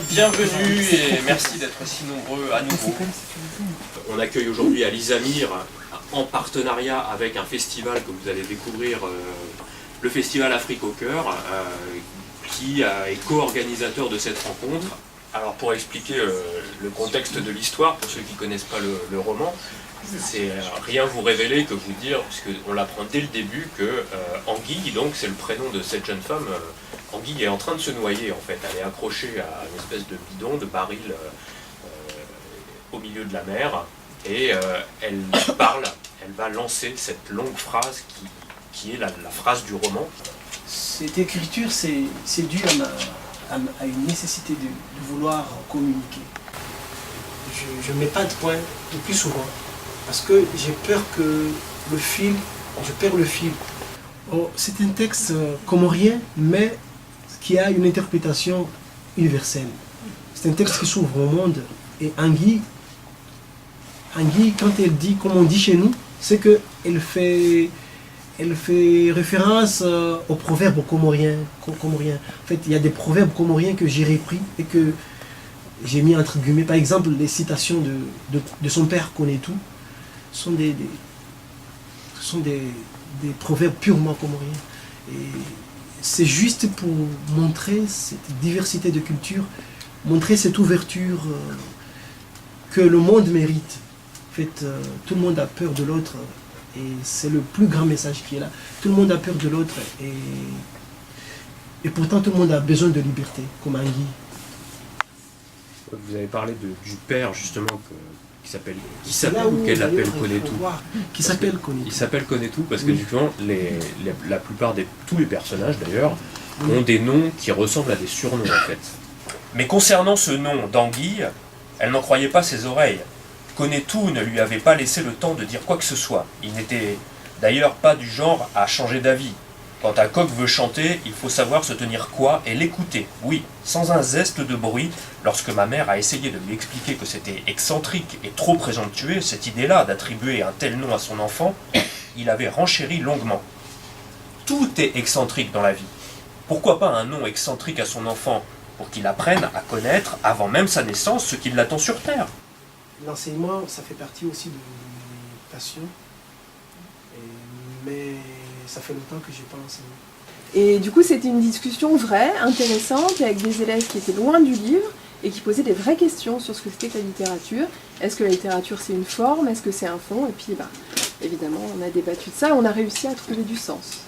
Bienvenue et merci d'être si nombreux à nouveau. On accueille aujourd'hui à l'Isamir, en partenariat avec un festival que vous allez découvrir, le festival Afrique au cœur, qui est co-organisateur de cette rencontre. Alors pour expliquer le contexte de l'histoire, pour ceux qui ne connaissent pas le roman, c'est rien vous révéler que vous dire, puisqu'on l'apprend dès le début, que Anguille, donc c'est le prénom de cette jeune femme, Anguille est en train de se noyer en fait. Elle est accrochée à une espèce de bidon, de baril au milieu de la mer, et elle parle, elle va lancer cette longue phrase qui est la phrase du roman. Cette écriture, c'est dû à une nécessité de vouloir communiquer. Je ne mets pas de point le plus souvent, parce que j'ai peur que je perds le fil. Oh, c'est un texte comorien, mais qui a une interprétation universelle. C'est un texte qui s'ouvre au monde. Et Anguille, quand elle dit, comme on dit chez nous, c'est qu'elle fait référence aux proverbes comoriens. En fait, il y a des proverbes comoriens que j'ai repris et que j'ai mis entre guillemets. Par exemple, les citations de son père Konetu sont des proverbes purement comoriens. Et c'est juste pour montrer cette diversité de cultures, montrer cette ouverture que le monde mérite. En fait, tout le monde a peur de l'autre. Et c'est le plus grand message qui est là. Tout le monde a peur de l'autre et pourtant tout le monde a besoin de liberté, comme Anguille. Vous avez parlé du père justement qu'elle appelle Konetu. Qui s'appelle Konetu. Il s'appelle Konetu parce que justement la plupart tous les personnages d'ailleurs ont des noms qui ressemblent à des surnoms en fait. Mais concernant ce nom d'Anguille, elle n'en croyait pas ses oreilles. Konetu ne lui avait pas laissé le temps de dire quoi que ce soit. Il n'était d'ailleurs pas du genre à changer d'avis. Quand un coq veut chanter, il faut savoir se tenir coi et l'écouter. Oui, sans un zeste de bruit, lorsque ma mère a essayé de lui expliquer que c'était excentrique et trop présomptueux, cette idée-là d'attribuer un tel nom à son enfant, il avait renchéri longuement. Tout est excentrique dans la vie. Pourquoi pas un nom excentrique à son enfant, pour qu'il apprenne à connaître, avant même sa naissance, ce qui l'attend sur Terre? L'enseignement, ça fait partie aussi de mes passions, mais ça fait longtemps que je n'ai pas enseigné. Et du coup, c'était une discussion vraie, intéressante, avec des élèves qui étaient loin du livre et qui posaient des vraies questions sur ce que c'était que la littérature. Est-ce que la littérature, c'est une forme? Est-ce que c'est un fond? Et puis, évidemment, on a débattu de ça, on a réussi à trouver du sens.